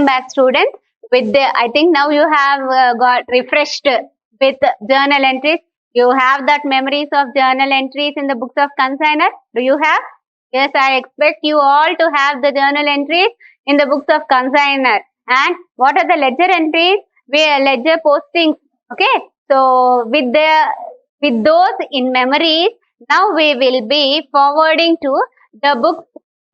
Welcome back, students. I think now you have got refreshed with journal entries. You have that memories of journal entries in the books of consignor. Do you have? Yes, I expect you all to have the journal entries in the books of consignor. And what are the ledger entries? Ledger postings. Okay. So with those in memories, now we will be forwarding to the books,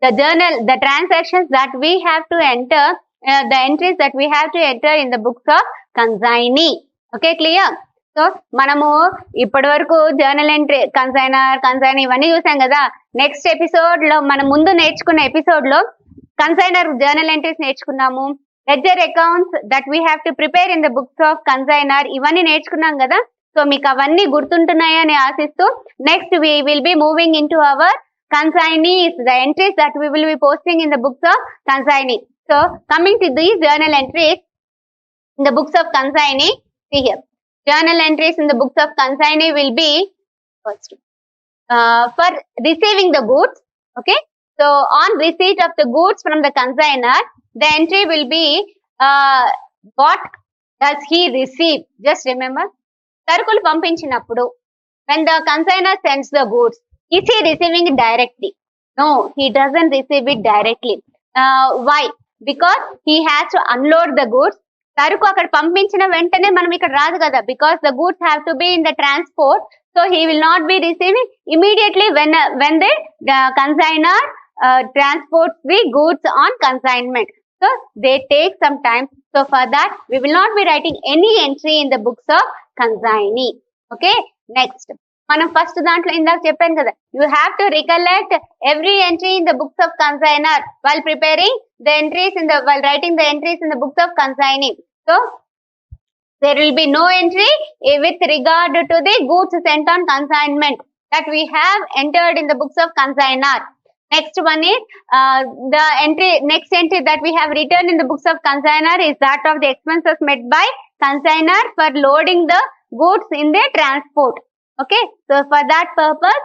the journal, the transactions that we have to enter, the entries that we have to enter in the books of consignee. Okay, clear? So మనము ఇప్పటి వరకు journal entry consignor ఇవన్నీ చూసాం కదా. Next episode లో మనం ముందు నేర్చుకున్న ఎపిసోడ్ లో కన్సైనర్ జర్నల్ ఎంట్రీస్ నేర్చుకున్నాము. Ledger accounts that we have to prepare in the books of consignor ఇవన్నీ నేర్చుకున్నాం కదా. సో మీకు అవన్నీ గుర్తుంటున్నాయని ఆశిస్తూ next we will be moving in to our consignees, the entries that we will be posting in the books of consignee. So coming to these journal entries in the books of consignee, see here, journal entries in the books of consignee will be first for receiving the goods. Okay, so on receipt of the goods from the consignor, the entry will be what does he receive. Just remember, సరుకులు పంపించినప్పుడు when the consignor sends the goods, is he receiving it directly? No, he doesn't receive it directly. Why? Because he has to unload the goods. సరుకు అక్కడ పంపించిన వెంటనే మనం ఇక్కడ రాదు కదా, because the goods have to be in the transport. So he will not be receiving immediately when the consignor transports the goods on consignment. So they take some time. So for that we will not be writing any entry in the books of consignee. Okay, next. మనం first దాంట్లో ఇందాక చెప్పాను కదా, you have to recollect every entry in the books of consignor while preparing the entries while writing the entries in the books of consignee. So there will be no entry with regard to the goods sent on consignment that we have entered in the books of consignor. Next one is next entry that we have written in the books of consignor is that of the expenses made by consignor for loading the goods in the transport. Okay, so for that purpose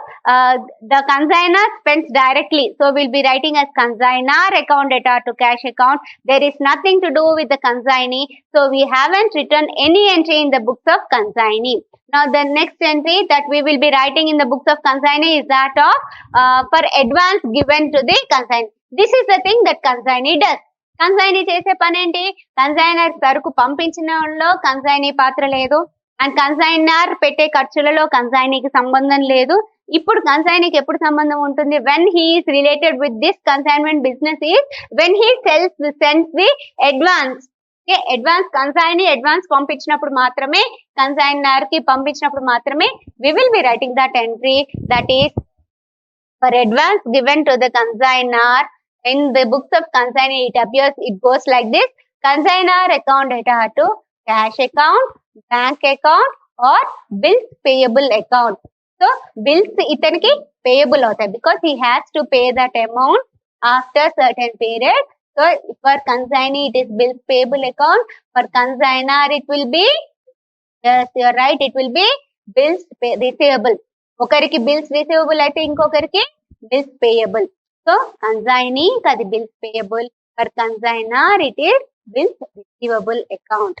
the consignor spends directly, so we'll be writing as consignor account data to cash account. There is nothing to do with the consignee, so we haven't written any entry in the books of consignee. Now the next entry that we will be writing in the books of consignee is that of for advance given to the consignee. This is the thing that consignee does. Consignee చేసే పని ఏంటి? Consignor సరుకు పంపించిన వాళ్ళలో consignee పాత్ర లేదు, and consignor పెట్టే ఖర్చులలో కన్సైనీకి సంబంధం లేదు. ఇప్పుడు కన్సైనీకి ఎప్పుడు సంబంధం ఉంటుంది? When he is related with this consignment business is when he sends the advance. Advance consignee advance పంపించినప్పుడు మాత్రమే, కన్సైనర్ కి పంపించినప్పుడు మాత్రమే we will be writing that entry that is for advance given to the consignor. In the books of consignee it appears, it goes like this: consignor account data to cash account, bank account or bills payable account. So bills itaniki payable avutayi because he has to pay that amount after certain period. So for consignee it is bills payable account, for consignor it will be, yes you are right, it will be bills receivable. Okariki bills receivable aithe inkokariki bills payable. So consignee kadi bills payable, for consignor it is bills receivable account.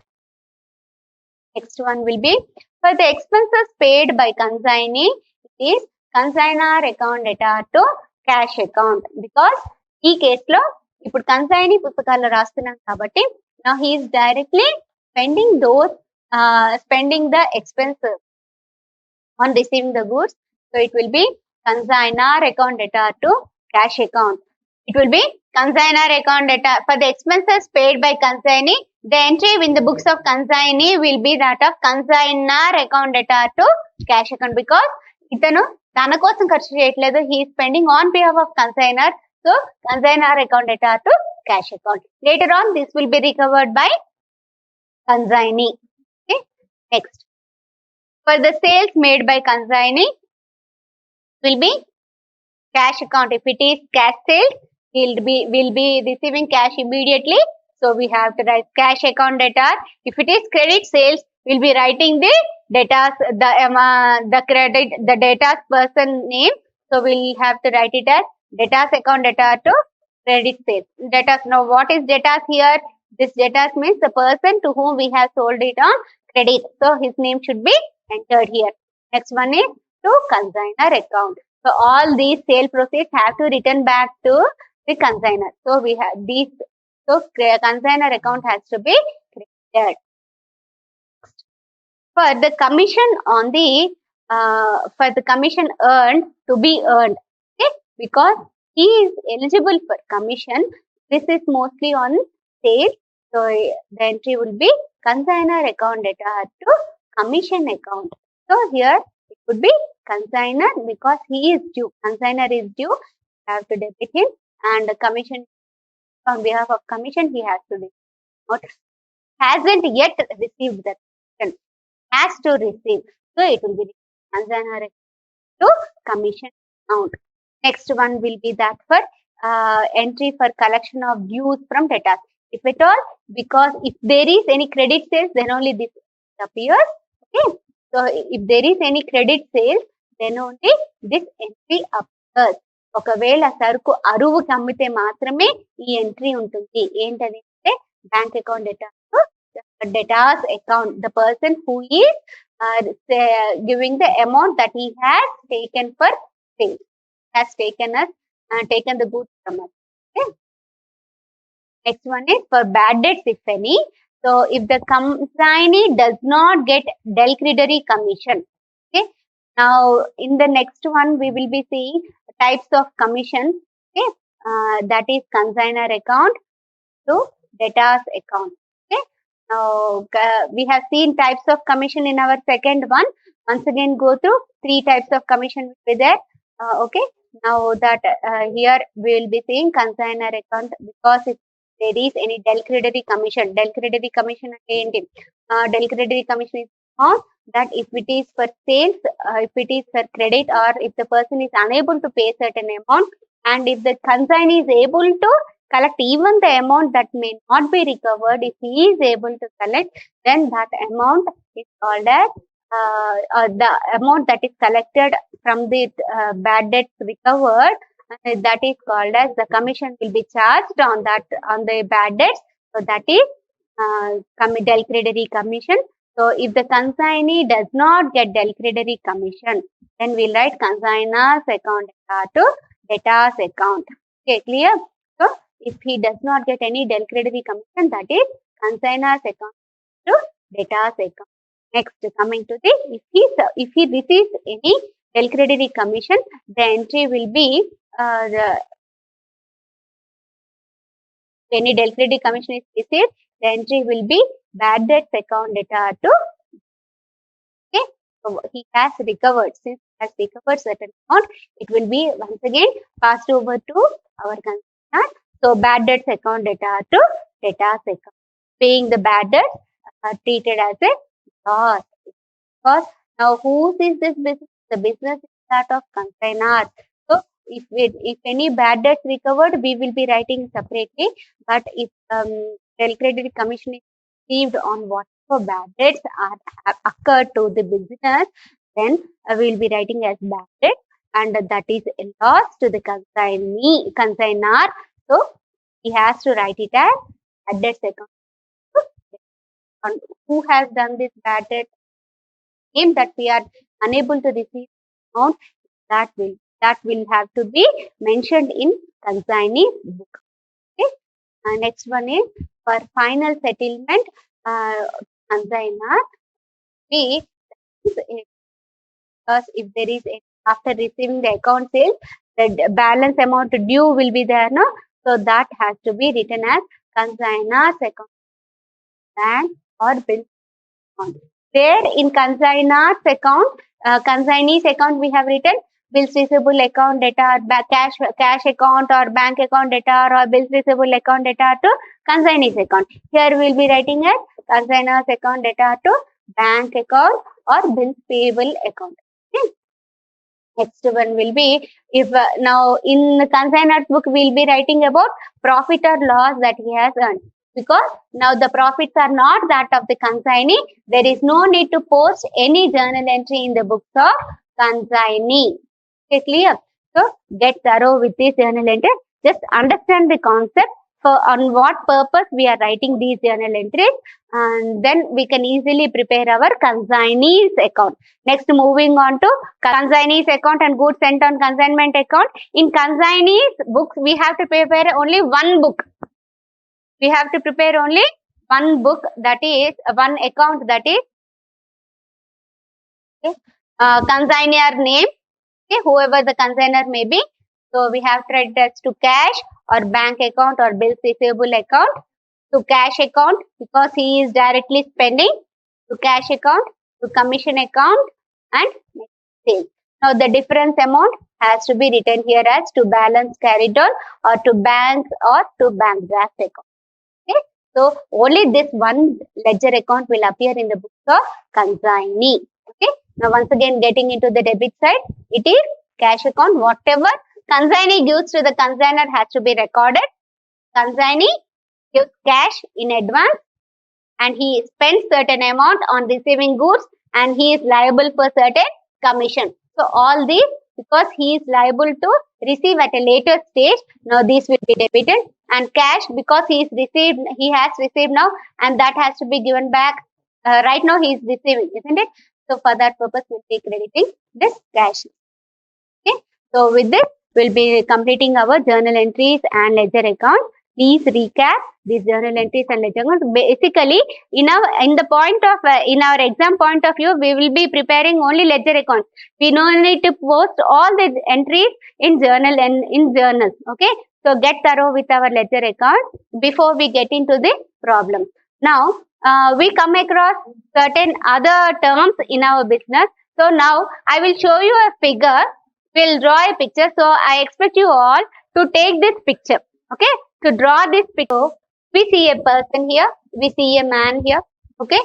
Next one will be for the expenses paid by consignee, it is consignor account data to cash account, because ఈ కేసులో ఇప్పుడు consignee పుస్తకాల్లో రాస్తున్నాం కాబట్టి now he is directly spending the expenses on receiving the goods. So it will be consignor account data to cash account. It will be consignor account data for the expenses paid by consignee. The entry in the books of consignee will be that of consignor account data to cash account, because itanu tana kosam kharchu cheyatledu, he is spending on behalf of consignor. So consignor account data to cash account. Later on this will be recovered by consignee. Okay, next for the sales made by consignee will be cash account. If it is cash sales, will be receiving cash immediately, so we have to write cash account data. If it is credit sales, we'll be writing the data, the credit, the data's person name, so we'll have to write it as data's account data to credit sales. Data's, now what is data's here? This debtors means the person to whom we have sold it on credit. So his name should be entered here. Next one is to consignor account. So all these sale proceeds have to return back to the consignor. So we have these. So consignor account has to be credited. For the commission on the for the commission earned to be earned, okay, because he is eligible for commission. This is mostly on sale. So the entry will be consignor account debtor to commission account. So here it would be consignor because he is due. Consignor is due. Have to debit him, and the commission on behalf of commission he has to debit. Hasn't yet received the commission. Has to receive. So it will be consignor to commission account. Next one will be that for entry for collection of dues from debtors. If at all, because if there is any credit sales, then only this appears. Okay. So if there is any credit sales, then only this entry appears. ఒకవేళ సరుకు అరువుకి అమ్మితే మాత్రమే ఈ entry ఉంటుంది. ఏంటది అంటే bank account debtors account, the person who is giving the amount that he has taken for sale, has taken the goods from us. Okay. Next one is for bad debts, if any. So if the consignee does not get del creditory commission. Okay. Now in the next one we will be seeing types of commission. Okay. That is consignor account to debtors account. Okay. Now we have seen types of commission in our second one. Once again go through 3 types of commission will be there. Okay. Now that here we will be seeing consignor account, because if there is any del creditory commission. Del creditory commission again, del creditory commission is on that if it is for sales, if it is for credit, or if the person is unable to pay certain amount, and if the consignee is able to collect even the amount that may not be recovered, if he is able to collect, then that amount is called as the amount that is collected from the bad debts recovered, that is called as the commission will be charged on that, on the bad debts. So that is del creditory commission. So if the consignee does not get del creditory commission, then we'll write consignor's account to debtor's account. Okay, clear? So if he does not get any del creditory commission, that is consignor's account to debtor's account. Next, coming to this, if he receives any del creditory commission, the entry will be any del creditory commission is received, the entry will be bad debts account debtor to. Okay, so he has recovered. Since he has recovered certain amount, it will be once again passed over to our consignor. So bad debts account debtor to debtor's account. Paying the bad debts are treated as a loss. Because now whose is this business? The business is that of consignor. So if any bad debts recovered, we will be writing separately. But if del creditory commission is received on whatever bad debts have occurred to the business, then we will be writing as bad debt, and that is a loss to the consignor. So he has to write it as bad debts account. And who has done this bad debt? Name that we are unable to receive amount, that will have to be mentioned in consignee book. Okay. Next one is for final settlement. Consignor B, because if there is after receiving the account sales, the balance amount due will be there, no? So that has to be written as consignor's account bank or bill account. There in consignor's account, consignee's account, we have written bills receivable account debtor, cash account or bank account debtor, or bills receivable account debtor to consignee's account. Here we will be writing as consignor's account debtor to bank account or bills payable account. Okay. Next one will be, if now in the consignor's book we will be writing about profit or loss that he has earned. Because now the profits are not that of the consignee, there is no need to post any journal entry in the books of consignee. Okay, clear? So get thorough with this journal entry. Just understand the concept. on what purpose we are writing these journal entries, and then we can easily prepare our consignees account. Next, moving on to consignees account and goods sent on consignment account. In consignees books, we have to prepare only one book. We have to prepare only one book, that is one account, that is consignor name, okay, whoever the consignor may be. So we have to write that to cash or bank account or bills receivable account, to cash account because he is directly spending, to cash account, to commission account, and sales. Now the difference amount has to be written here as to balance carried on or to bank draft account. Okay, so only this one ledger account will appear in the books of consignee. Okay, now once again getting into the debit side, it is cash account. Whatever consignee gives to the consignor has to be recorded. Consignee gives cash in advance and he spends certain amount on receiving goods and he is liable for certain commission. So all these, because he is liable to receive at a later stage, now these will be debited, and cash because he has received now, and that has to be given back. Right now he is receiving, isn't it? So for that purpose, we'll be crediting this cash. Okay. So with this, we'll be completing our journal entries and ledger account. Please recap these journal entries and ledger accounts. Basically, in our exam point of view, we will be preparing only ledger accounts. We no need to post all the entries in journal and in journals. Okay. So get thorough with our ledger account before we get into the problem. Now, we come across certain other terms in our business. So now I will show you a figure. We'll draw a picture. So I expect you all to take this picture. Okay. To draw this picture, we see a person here. We see a man here. Okay.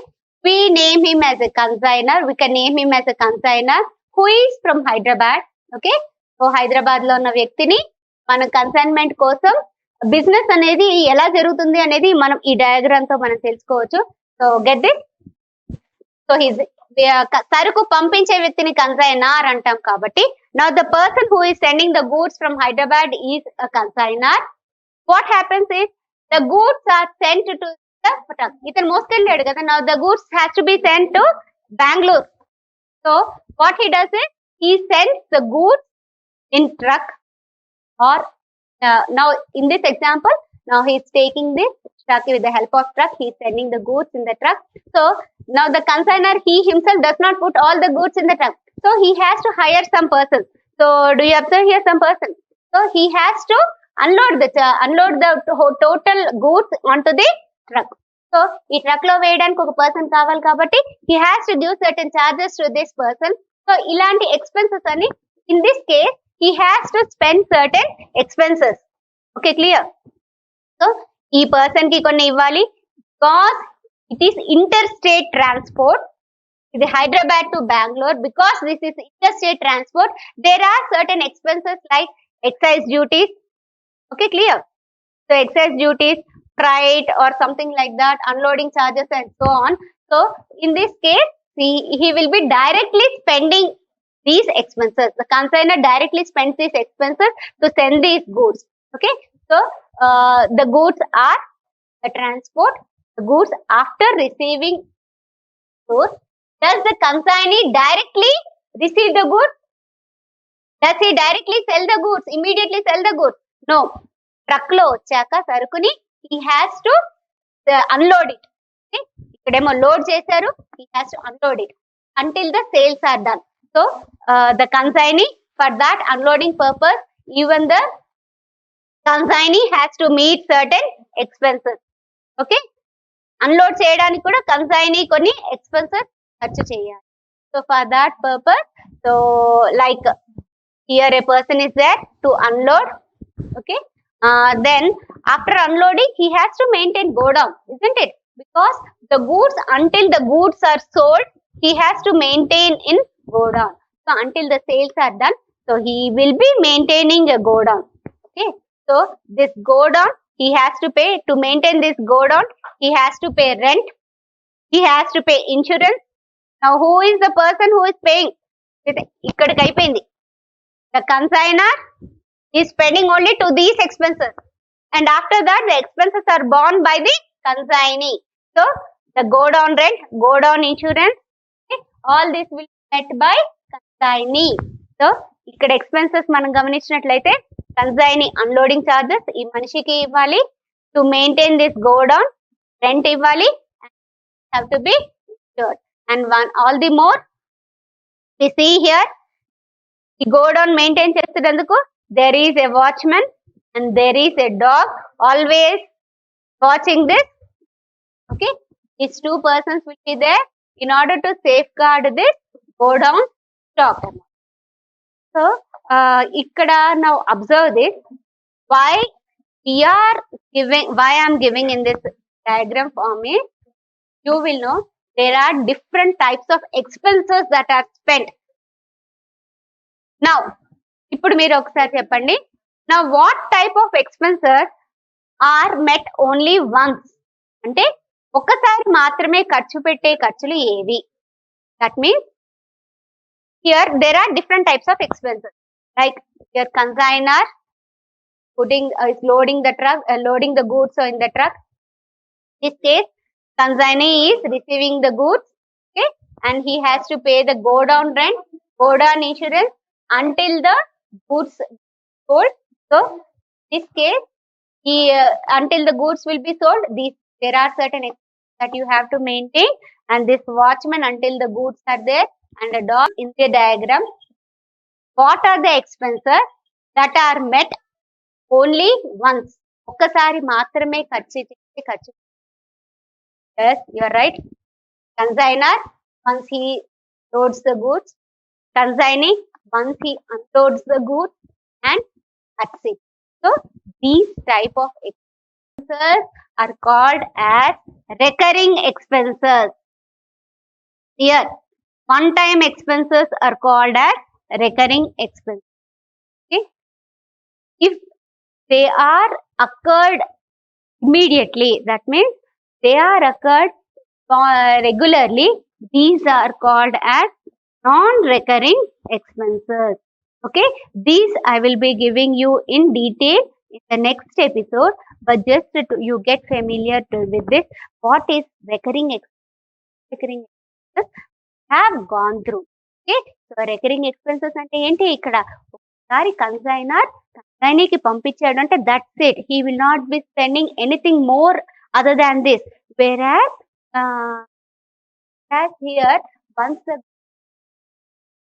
We name him as a consignor. We can name him as a consignor who is from Hyderabad. Okay. So Hyderabad lo ఉన్న వ్యక్తిని మన consignment కోసం business అనేది ఎలా జరుగుతుంది అనేది మనం ఈ డయాగ్రామ్ తో మనం తెలుసుకోవచ్చు. So get this. So his సరుకు పంపించే వ్యక్తిని కన్సైనర్ అంటాం కాబట్టి, now the person who is sending the goods from Hyderabad is consignor. What happens is the goods are sent to the truck. Ithan moskeladu kada. Now the goods has to be sent to Bangalore. So what he does is he sends the goods in truck, or now in this example, now he is taking this truck with the help of truck. He is sending the goods in the truck. So now the consignor, he himself does not put all the goods in the truck. So he has to hire some person. So do you observe here some person? So he has to unload the total goods onto the truck. So ఈ truck లో వేయడానికి ఒక person కావాలి కాబట్టి he has to give certain charges to this person. So ఇలాంటి expenses అని, in this case he has to spend certain expenses. Okay, clear? So ఈ person కి కొన్ని ఇవ్వాలి because it is interstate transport. ఇది Hyderabad to Bangalore. Because this is interstate transport, there are certain expenses like excise duties. Okay, clear? So excise duties, freight or something like that, unloading charges and so on. So in this case, he will be directly spending these expenses. The consignor directly spends these expenses to send these goods. Okay, so the goods are the transport. The goods after receiving goods, does the consignee directly receive the goods? Does he directly sell the goods? Immediately sell the goods? No. Truck లో వచ్చాక సరుకుని he has to unload it. Okay? ఇక్కడేమో load చేశారు, he has to unload it until the sales are done. So the consignee, for that unloading purpose, even the consignee has to meet certain expenses. Okay, unload చేయడానికి కూడా consignee కొన్ని expenses ఖర్చు చేయాలి. So for that purpose, so like here a person is there to unload. Okay, then after unloading he has to maintain godown, isn't it? Because the goods, until the goods are sold, he has to maintain in godown. So until the sales are done, so he will be maintaining a godown. Okay, so this godown he has to pay. To maintain this godown, he has to pay rent, he has to pay insurance. Now who is the person who is paying? ఇక్కడికి అయిపోయింది. The consignor is spending only to these expenses. and after that the expenses are borne by the consignee. So the go down rent, go down insurance, okay, all this will be met by consignee. So ఇక్కడ expenses మనం గమనించినట్లయితే consignee unloading charges ఈ మనిషికి ఇవ్వాలి, to maintain this go down rent ఇవ్వాలి, have to be insured. And one all the more we see here ఈ go down maintain చేసేందుకు there is a watchman and there is a dog always watching this. Okay, these two persons will be there in order to safeguard this go down stock. So ikkada now observe this, why we are giving, why I am giving in this diagram form is, you will know there are different types of expenses that are spent. Now ఇప్పుడు మీరు ఒకసారి చెప్పండి, now what type of expenses are met only once, అంటే ఒక్కసారి మాత్రమే ఖర్చు పెట్టే ఖర్చులు ఏవి? That means here there are different types of expenses, like your consignor putting is loading the truck, loading the goods in the truck. This case consignee is receiving the goods, okay, and he has to pay the go down rent, go down insurance until the goods sold. So this case he until the goods will be sold, these there are certain expenses that you have to maintain, and this watchman until the goods are there, and a dog in the diagram. What are the expenses that are met only once? ఒక్కసారి మాత్రమే ఖర్చు చేసే ఖర్చు. Yes, you are right. Consignor once he loads the goods, consignee once he unloads the goods, and that's it. So these type of expenses are called as recurring expenses. Here one time expenses are called as recurring expenses. Okay, if they are occurred immediately, that means they are occurred regularly, these are called as non-recurring expenses. Okay, these I will be giving you in detail in the next episode, but just to you get familiar with this, what is recurring expenses have gone through. Okay, so recurring expenses అంటే ఏంటి, ఇక్కడ ఒకసారి consignee కి పంపించాడు అంటే that's it, he will not be spending anything more other than this, whereas here once the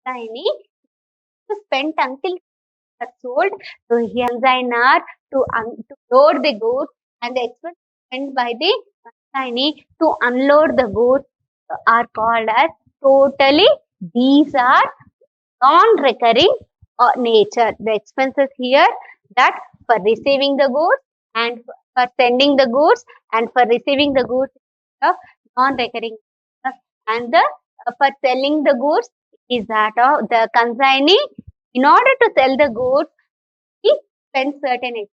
consignee to spend until sold, so he consignor to load the goods, and the expense spent by the consignee to unload the goods are called as totally, these are non-recurring nature. The expenses here that for receiving the goods and for sending the goods and for receiving the goods of non-recurring, and the for selling the goods is that of the consignee. In order to sell the goods, he spends certain expenses.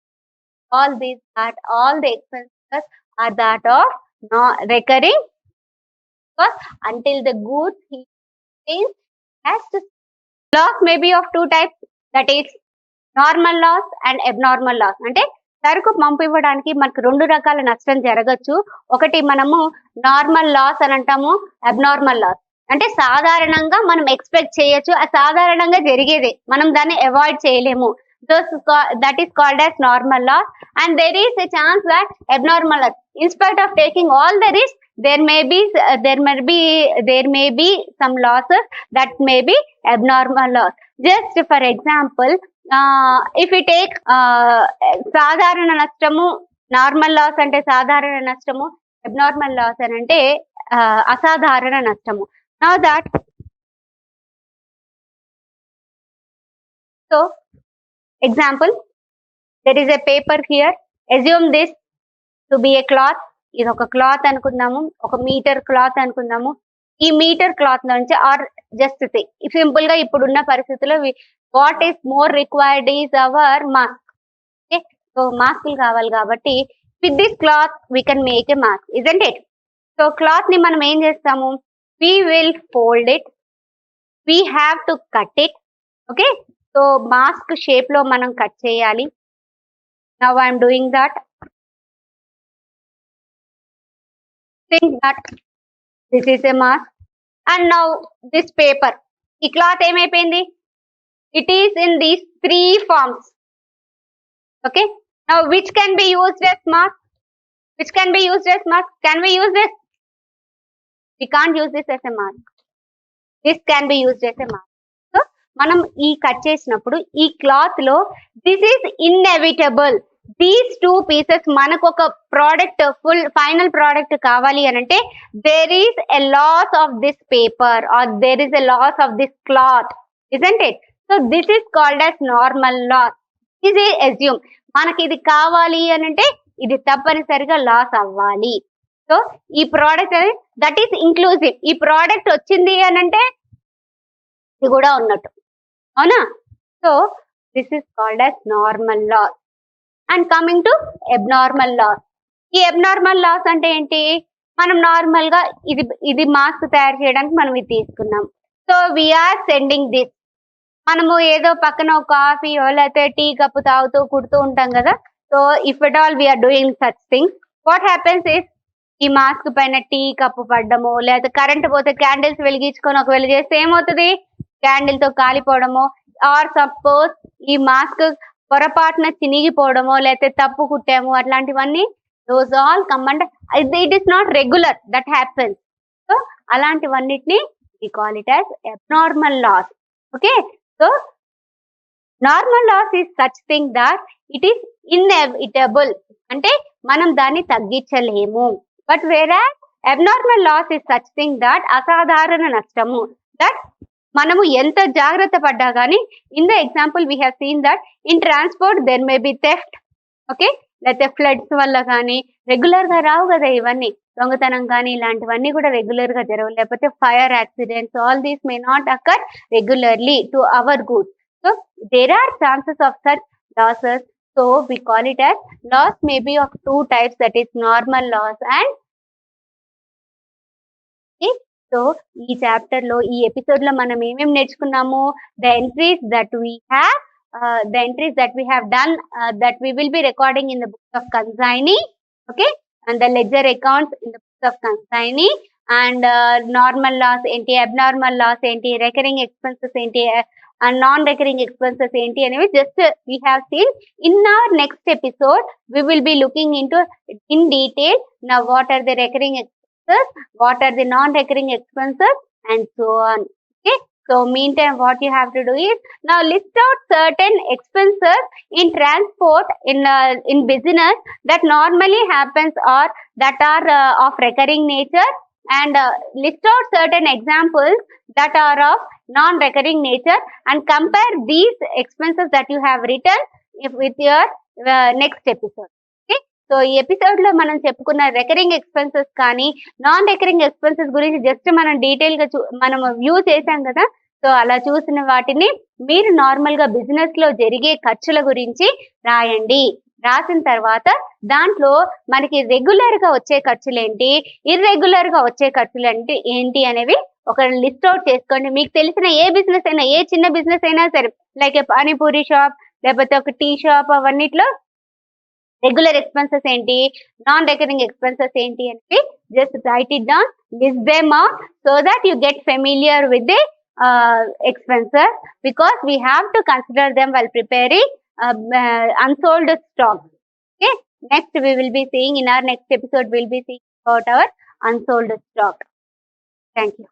All these are all the expenses are that of non-recurring, because until the goods he pays has to. Loss may be of two types, that is normal loss and abnormal loss. అంటే సరుకు పంపివ్వడానికి మనకు రెండు రకాల నష్టం జరగచ్చు. ఒకటి మనము normal loss అని అంటాము, అబ్నార్మల్ లాస్ అంటే సాధారణంగా మనం ఎక్స్పెక్ట్ చేయొచ్చు, అసాధారణంగా జరిగేదే, మనం దాన్ని అవాయిడ్ చేయలేము. That is called as normal loss, and there is a chance that abnormal loss, in spite of taking all the risk, there may be some losses that may be abnormal loss. Just for example, if we take సాధారణ నష్టము, normal loss అంటే సాధారణ నష్టము, abnormal loss అని అంటే అసాధారణ నష్టము. Now that, so example, there is a paper here, assume this to be a cloth, ఇది ఒక క్లాత్ అనుకుందాము, ఒక మీటర్ క్లాత్ అనుకుందాము. ఈ మీటర్ క్లాత్ నుంచి ఆర్ జస్ట్ సే సింపుల్ గా ఇప్పుడున్న పరిస్థితుల్లో what is more required is our mask. Okay, so మాస్కులు కావాలి కాబట్టి with this cloth we can make a mask, isn't it? So cloth ని మనం ఏం చేస్తాము, we will fold it, we have to cut it. Okay, so mask shape లో మనం cut చేయాలి. Now I am doing that. Think that this is a mask. And now this paper. ఈ cloth ఏమైపోయింది? It is in these three forms. Okay. Now which can be used as mask? Which can be used as mask? Can we use this? We can't use this as a mask. This can be used as a mask. So మనం ఈ cut చేసినప్పుడు ఈ cloth లో this is inevitable. These two pieces మనకు ఒక product full final product కావాలి అని అంటే there is a loss of this paper or there is a loss of this cloth, isn't it? So this is called as normal loss. ఇది assume మనకి ఇది కావాలి అని అంటే ఇది తప్పనిసరిగా లాస్ అవ్వాలి. సో ఈ ప్రోడక్ట్ అనేది దట్ ఈస్ ఇంక్లూజివ్. ఈ ప్రోడక్ట్ వచ్చింది అని అంటే ఇది కూడా ఉన్నట్టు, అవునా? So this is called as normal loss. And coming to abnormal loss. ఈ అబ్నార్మల్ లాస్ అంటే ఏంటి? మనం నార్మల్ గా ఇది మాస్క్ తయారు చేయడానికి మనం ఇది తీసుకున్నాం. So we are sending this. మనము ఏదో పక్కన ఒక కాఫీయో లేకపోతే టీ కప్పు తాగుతూ కుడుతూ ఉంటాం కదా. So if at all we are doing such things, what happens is ఈ మాస్క్ పైన టీ కప్పు పడ్డము, లేకపోతే కరెంట్ పోతే క్యాండిల్స్ వెలిగించుకొని ఒకవేళ చేస్తే ఏమవుతుంది? క్యాండిల్ తో కాలిపోవడము, ఆర్ సపోజ్ ఈ మాస్క్ పొరపాటున చినిగిపోవడమో లేకపోతే తప్పు కుట్టాము, అట్లాంటివన్నీ those all command. It is not regular, that happens. So అలాంటివన్నిటిని we call it as abnormal loss. Okay. So normal loss is such thing that it is inevitable, అంటే మనం దాన్ని తగ్గించలేము. But whereas abnormal loss is such thing that అసాధారణ నష్టము, that మనము ఎంత జాగ్రత్త పడ్డా కానీ in the example we have seen that in transport there may be theft. Okay. లేకపోతే ఫ్లడ్స్ వల్ల కానీ రెగ్యులర్ గా రావు కదా ఇవన్నీ, దొంగతనం కానీ ఇలాంటివన్నీ కూడా రెగ్యులర్ గా జరగవు. లేకపోతే fire accidents, all these may not occur regularly to our good. So there are chances of such losses. So we call it as loss may be of two types, that is normal loss and. సో ఈ chapter లో ఈ episode లో మనం ఏమేమి నేర్చుకున్నాము? The entries that we have done that we will be recording in the books of consignee. Okay. And the ledger accounts in the books of consignee. And normal loss ఏంటి, abnormal loss ఏంటి, recurring expenses ఏంటి, and non recurring expenses ఏంటి అనేవి just we have seen. In our next episode we will be looking into in detail now what are the recurring expenses, what are the non-recurring expenses, and so on. Okay. So meantime what you have to do is now list out certain expenses in transport in business that normally happens or that are of recurring nature, and list out certain examples that are of non-recurring nature and compare these expenses that you have written with your next episode. Okay. So ఈ episode లో మనం చెప్పుకున్న recurring expenses కానీ non recurring expenses గురించి just మనం detail గా మనం view చేసాం కదా. సో అలా చూసిన వాటిని మీరు నార్మల్ గా బిజినెస్ లో జరిగే ఖర్చుల గురించి రాయండి. రాసిన తర్వాత దాంట్లో మనకి రెగ్యులర్ గా వచ్చే ఖర్చులేంటి, ఇర్రెగ్యులర్ గా వచ్చే ఖర్చులు ఏంటి అనేవి ఒక లిస్ట్ అవుట్ చేసుకోండి. మీకు తెలిసిన ఏ బిజినెస్ అయినా, ఏ చిన్న బిజినెస్ అయినా సరే, లైక్ పానీపూరి షాప్ లేకపోతే ఒక టీ షాప్, అవన్నిట్లో రెగ్యులర్ ఎక్స్పెన్సెస్ ఏంటి, నాన్ రికరింగ్ ఎక్స్పెన్సెస్ ఏంటి అని just right it down, list them out so that you get familiar with the expenses, because we have to consider them while preparing unsold stock. Okay. Next we will be seeing in our next episode, we will be seeing about our unsold stock. Thank you.